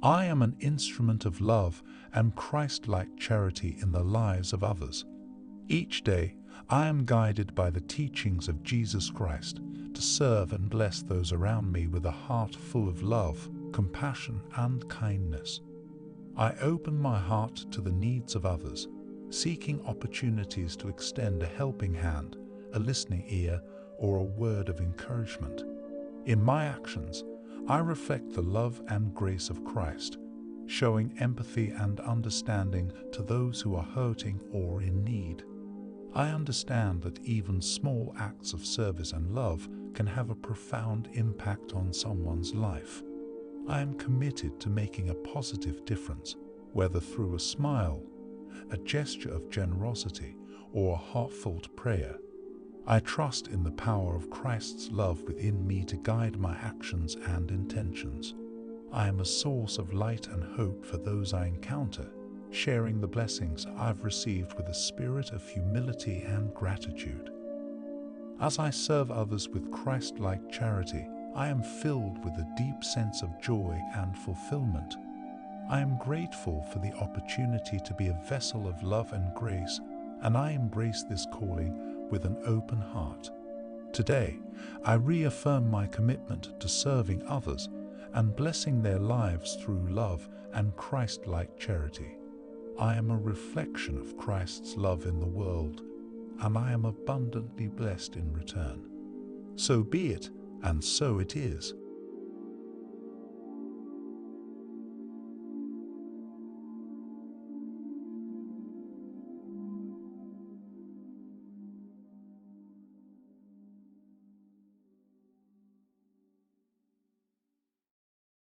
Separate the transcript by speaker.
Speaker 1: I am an instrument of love and Christ-like charity in the lives of others. Each day, I am guided by the teachings of Jesus Christ to serve and bless those around me with a heart full of love, compassion, and kindness. I open my heart to the needs of others, seeking opportunities to extend a helping hand, a listening ear, or a word of encouragement. In my actions, I reflect the love and grace of Christ, showing empathy and understanding to those who are hurting or in need. I understand that even small acts of service and love can have a profound impact on someone's life. I am committed to making a positive difference, whether through a smile, a gesture of generosity, or a heartfelt prayer. I trust in the power of Christ's love within me to guide my actions and intentions. I am a source of light and hope for those I encounter, sharing the blessings I've received with a spirit of humility and gratitude. As I serve others with Christ-like charity, I am filled with a deep sense of joy and fulfillment. I am grateful for the opportunity to be a vessel of love and grace, and I embrace this calling with an open heart. Today, I reaffirm my commitment to serving others and blessing their lives through love and Christ-like charity. I am a reflection of Christ's love in the world, and I am abundantly blessed in return. So be it, and so it is.